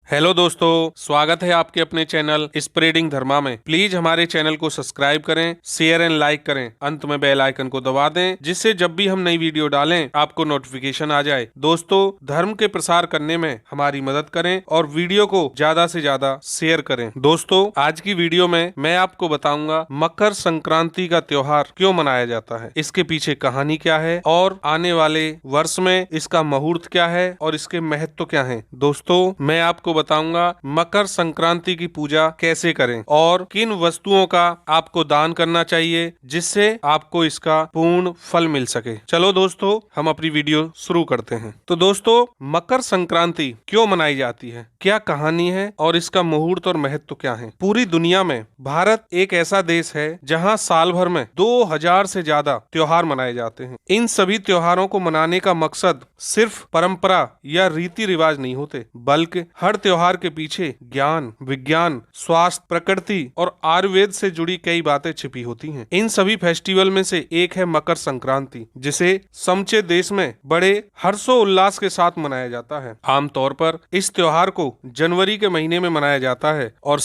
Hello दोस्तों, स्वागत है आपके अपने चैनल स्प्रेडिंग धर्मा में। प्लीज हमारे चैनल को सब्सक्राइब करें, शेयर एंड लाइक करें, अंत में बेल आइकन को दबा दें जिससे जब भी हम नई वीडियो डालें आपको नोटिफिकेशन आ जाए। दोस्तों, धर्म के प्रसार करने में हमारी मदद करें और वीडियो को ज्यादा से ज्यादा शेयर करें। दोस्तों, आज की वीडियो में मैं आपको बताऊंगा मकर संक्रांति का त्योहार क्यों मनाया जाता है, इसके पीछे कहानी क्या है और आने वाले वर्ष में इसका मुहूर्त क्या है और इसके महत्व क्या है। दोस्तों, मैं आपको बताऊंगा मकर संक्रांति की पूजा कैसे करें और किन वस्तुओं का आपको दान करना चाहिए जिससे आपको इसका पूर्ण फल मिल सके। चलो दोस्तों, हम अपनी वीडियो शुरू करते हैं। तो दोस्तों, मकर संक्रांति क्यों मनाई जाती है, क्या कहानी है और इसका मुहूर्त और महत्व क्या है। पूरी दुनिया में भारत एक ऐसा देश है जहां साल भर में 2000 से ज्यादा त्योहार मनाए जाते हैं। इन सभी त्योहारों को मनाने का मकसद सिर्फ परंपरा या रीति रिवाज नहीं होते, बल्कि हर त्योहार के पीछे ज्ञान, विज्ञान, स्वास्थ्य, प्रकृति और आयुर्वेद से जुड़ी कई बातें छिपी होती हैं। इन सभी फेस्टिवल में से एक है मकर संक्रांति, जिसे समूचे देश में बड़े हर्षोल्लास के साथ मनाया जाता है। आमतौर पर इस त्योहार को जनवरी के महीने में मनाया जाता है और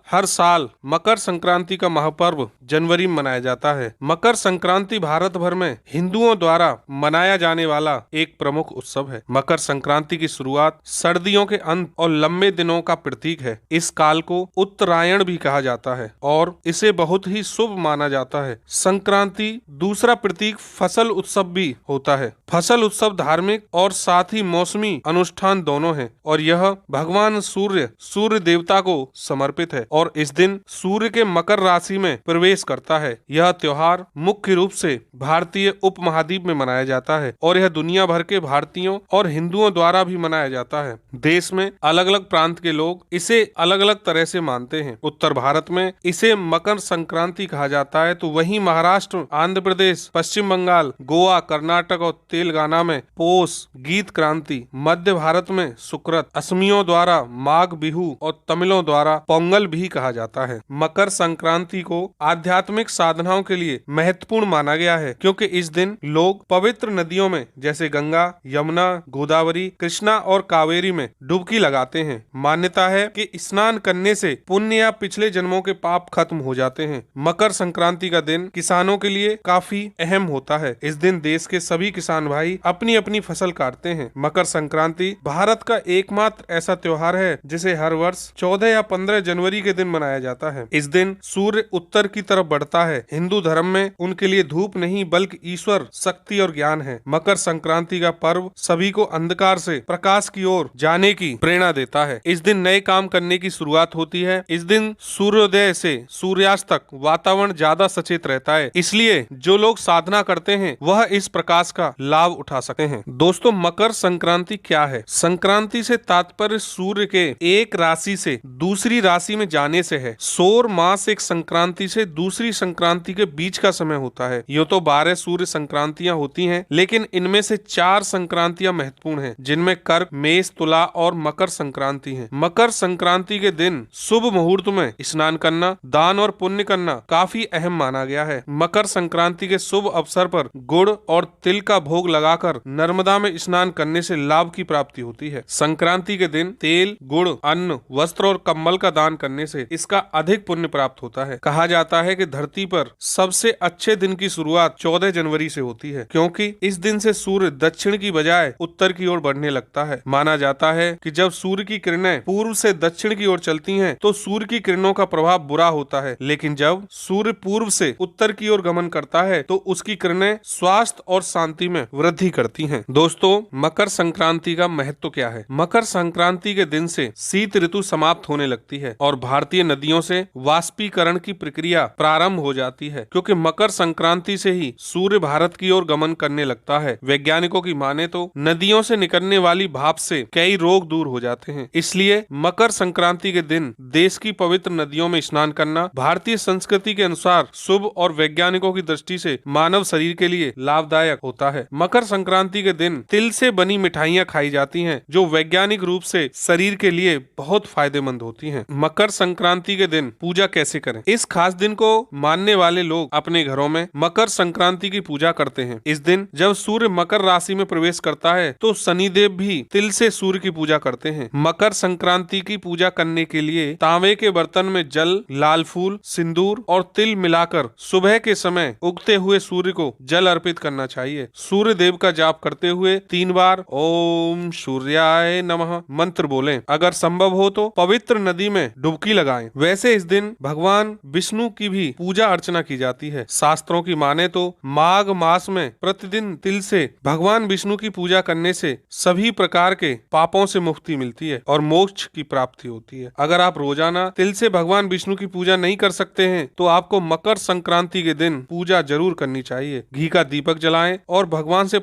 हर साल मकर संक्रांति का महापर्व जनवरी में मनाया जाता है। मकर संक्रांति भारत भर में हिंदुओं द्वारा मनाया जाने वाला एक प्रमुख उत्सव है। मकर संक्रांति की शुरुआत सर्दियों के अंत और लंबे दिनों का प्रतीक है। इस काल को उत्तरायण भी कहा जाता है और इसे बहुत ही शुभ माना जाता है। संक्रांति दूसरा प्रतीक फसल उत्सव भी होता है। फसल उत्सव धार्मिक और साथ ही मौसमी अनुष्ठान दोनों है और यह भगवान सूर्य देवता को समर्पित है और इस दिन सूर्य के मकर राशि में प्रवेश करता है। यह त्योहार मुख्य रूप से भारतीय उपमहाद्वीप में मनाया जाता है और यह दुनिया भर के भारतीयों और हिंदुओं द्वारा भी मनाया जाता है। देश में अलग अलग प्रांत के लोग इसे अलग अलग तरह से मानते हैं। उत्तर भारत में इसे मकर संक्रांति कहा जाता है, तो वहीं महाराष्ट्र, आंध्र प्रदेश, पश्चिम बंगाल, गोवा, कर्नाटक और तेलंगाना में पोष गीत क्रांति, मध्य भारत में सुकृत, असमियों द्वारा माघ बिहू और तमिलों द्वारा पोंगल भी कहा जाता है। मकर संक्रांति को आध्यात्मिक साधनाओं के लिए महत्वपूर्ण माना गया है, क्योंकि इस दिन लोग पवित्र नदियों में जैसे गंगा, यमुना, गोदावरी, कृष्णा और कावेरी में डुबकी लगाते हैं। मान्यता है कि स्नान करने से पुण्य या पिछले जन्मों के पाप खत्म हो जाते हैं। मकर संक्रांति का दिन किसानों के लिए काफी अहम होता है। इस दिन देश के सभी किसान भाई अपनी अपनी फसल काटते हैं। मकर संक्रांति भारत का एकमात्र ऐसा त्योहार है जिसे हर वर्ष 14 या 15 जनवरी के दिन मनाया जाता है। इस दिन सूर्य उत्तर की तरफ बढ़ता है। हिंदू धर्म में उनके लिए धूप नहीं बल्कि ईश्वर, शक्ति और ज्ञान है। मकर संक्रांति का पर्व सभी को अंधकार से प्रकाश की ओर जाने की प्रेरणा देता है। इस दिन नए काम करने की शुरुआत होती है। इस दिन सूर्योदय से सूर्यास्त तक वातावरण ज्यादा सचेत रहता है, इसलिए जो लोग साधना करते हैं वह इस प्रकाश का लाभ उठा सकते हैं। दोस्तों, मकर संक्रांति क्या है? संक्रांति से तात्पर्य सूर्य के एक राशि से दूसरी राशि में जाने से है। सौर मास एक संक्रांति से दूसरी संक्रांति के बीच का समय होता है। यूं तो 12 सूर्य संक्रांतियां होती हैं, लेकिन इनमें से 4 संक्रांतियां महत्वपूर्ण हैं, जिनमें कर्क, मेष, तुला और मकर संक्रांति है। मकर संक्रांति के दिन शुभ मुहूर्त में स्नान करना, दान और पुण्य करना काफी अहम माना गया है। मकर संक्रांति के शुभ अवसर पर गुड़ और तिल का भोग लगाकर नर्मदा में स्नान करने से लाभ की प्राप्ति होती है। संक्रांति के दिन तेल, गुड़, अन्न, वस्त्र और कंबल का दान करने से इसका अधिक पुण्य प्राप्त होता है। कहा जाता है कि धरती पर सबसे अच्छे दिन की शुरुआत 14 जनवरी से होती है, क्योंकि इस दिन से सूर्य दक्षिण की बजाय उत्तर की ओर बढ़ने लगता है। माना जाता है कि जब सूर्य की किरणें पूर्व से दक्षिण की ओर चलती हैं, तो सूर्य की किरणों का प्रभाव बुरा होता है, लेकिन जब सूर्य पूर्व से उत्तर की ओर गमन करता है तो उसकी किरणें स्वास्थ्य और शांति में वृद्धि करती हैं। दोस्तों, मकर संक्रांति का महत्व क्या है? मकर संक्रांति के दिन से शीत ऋतु समाप्त होने लगती है और भारतीय नदियों से वाष्पीकरण की प्रक्रिया प्रारंभ हो जाती है, क्योंकि मकर संक्रांति से ही सूर्य भारत की ओर गमन करने लगता है। वैज्ञानिकों की माने तो नदियों से निकलने वाली भाप से कई रोग दूर हो जाते हैं, इसलिए मकर संक्रांति के दिन देश की पवित्र नदियों में स्नान करना भारतीय संस्कृति के अनुसार शुभ और वैज्ञानिकों की दृष्टि से मानव शरीर के लिए लाभदायक होता है। मकर संक्रांति के दिन तिल से बनी मिठाइयाँ खाई जाती हैं, जो वैज्ञानिक रूप से शरीर के लिए बहुत फायदेमंद होती हैं। मकर संक्रांति के दिन पूजा कैसे करें? इस खास दिन को मानने वाले लोग अपने घरों में मकर संक्रांति की पूजा करते हैं। इस दिन जब सूर्य मकर राशि में प्रवेश करता है तो शनिदेव भी तिल से सूर्य की पूजा करते हैं। मकर संक्रांति की पूजा करने के लिए तांबे के बर्तन में जल, लाल फूल, सिंदूर और तिल मिलाकर सुबह के समय उगते हुए सूर्य को जल अर्पित करना चाहिए। सूर्य देव का जाप करते हुए 3 बार ओम सूर्याय नमः मंत्र बोलें। अगर संभव हो तो पवित्र नदी में डुबकी लगाएं। वैसे इस दिन भगवान विष्णु की भी पूजा अर्चना की जाती है। शास्त्रों की माने तो माघ मास में प्रतिदिन तिल से भगवान विष्णु की पूजा करने से सभी प्रकार के पापों से मुक्ति मिलती है और मोक्ष की प्राप्ति होती है। अगर आप रोजाना तिल से भगवान विष्णु की पूजा नहीं कर सकते हैं तो आपको मकर संक्रांति के दिन पूजा जरूर करनी चाहिए। घी का दीपक जलाएं और भगवान से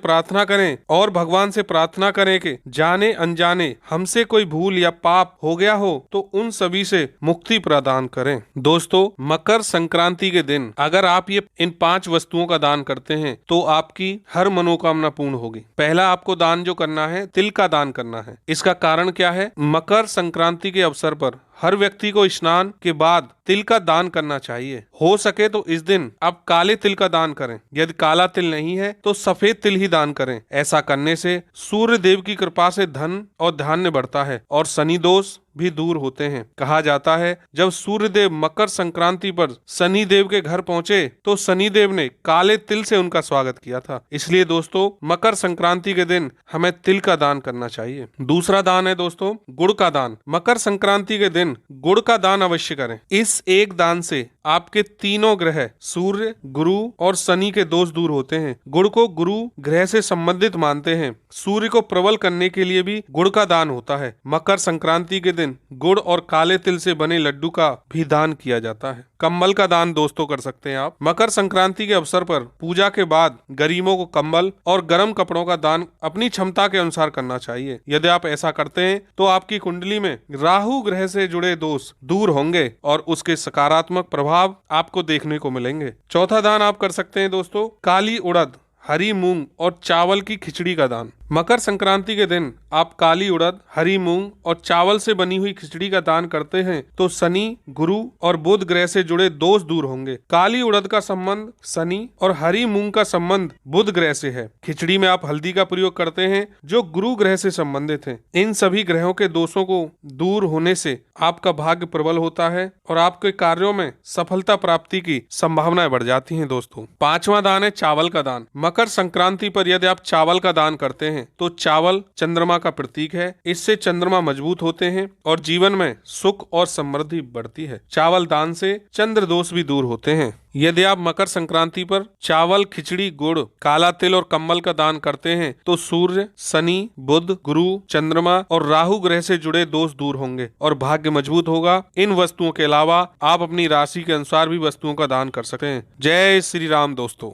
प्रार्थना करें कि जाने अनजाने हमसे कोई भूल या पाप हो गया हो तो उन सभी से मुक्ति प्रदान करें। दोस्तों, मकर संक्रांति के दिन अगर आप ये इन 5 वस्तुओं का दान करते हैं तो आपकी हर मनोकामना पूर्ण होगी। पहला आपको दान जो करना है, तिल का दान करना है। इसका कारण क्या है? मकर संक्रांति के अवसर पर हर व्यक्ति को स्नान के बाद तिल का दान करना चाहिए। हो सके तो इस दिन आप काले तिल का दान करें। यदि काला तिल नहीं है तो सफेद तिल ही दान करें। ऐसा करने से सूर्य देव की कृपा से धन और धान्य बढ़ता है और शनि दोष भी दूर होते हैं। कहा जाता है जब सूर्य देव मकर संक्रांति पर शनि देव के घर पहुंचे तो शनि देव ने काले तिल से उनका स्वागत किया था। इसलिए दोस्तों, मकर संक्रांति के दिन हमें तिल का दान करना चाहिए। दूसरा दान है दोस्तों गुड़ का दान। मकर संक्रांति के दिन गुड़ का दान अवश्य करें। इस एक दान से आपके तीनों ग्रह सूर्य, गुरु और शनि के दोष दूर होते हैं। गुड़ को गुरु ग्रह से संबंधित मानते हैं। सूर्य को प्रबल करने के लिए भी गुड़ का दान होता है। मकर संक्रांति के दिन गुड़ और काले तिल से बने लड्डू का भी दान किया जाता है। कंबल का दान दोस्तों कर सकते हैं आप। मकर संक्रांति के अवसर पर पूजा के बाद गरीबों को कंबल और गर्म कपड़ों का दान अपनी क्षमता के अनुसार करना चाहिए। यदि आप ऐसा करते हैं तो आपकी कुंडली में राहु ग्रह से जुड़े दोष दूर होंगे और उसके सकारात्मक प्रभाव आपको देखने को मिलेंगे। चौथा दान आप कर सकते हैं दोस्तों काली उड़द, हरी मूंग और चावल की खिचड़ी का दान। मकर संक्रांति के दिन आप काली उड़द, हरी मूंग और चावल से बनी हुई खिचड़ी का दान करते हैं तो शनि, गुरु और बुध ग्रह से जुड़े दोष दूर होंगे। काली उड़द का संबंध शनि और हरी मूंग का संबंध बुध ग्रह से है। खिचड़ी में आप हल्दी का प्रयोग करते हैं जो गुरु ग्रह से संबंधित है। इन सभी ग्रहों के दोषों को दूर होने से आपका भाग्य प्रबल होता है और आपके कार्यों में सफलता प्राप्ति की संभावनाएं बढ़ जाती हैं। दोस्तों, 5वां दान है चावल का दान। मकर संक्रांति पर यदि आप चावल का दान करते हैं तो चावल चंद्रमा का प्रतीक है। इससे चंद्रमा मजबूत होते हैं और जीवन में सुख और समृद्धि बढ़ती है। चावल दान से चंद्र दोष भी दूर होते हैं। यदि आप मकर संक्रांति पर चावल, खिचड़ी, गुड़, काला तिल और कंबल का दान करते हैं तो सूर्य, शनि, बुध, गुरु, चंद्रमा और राहु ग्रह से जुड़े दोष दूर होंगे और भाग्य मजबूत होगा। इन वस्तुओं के अलावा आप अपनी राशि के अनुसार भी वस्तुओं का दान कर सकते हैं। जय श्री राम दोस्तों।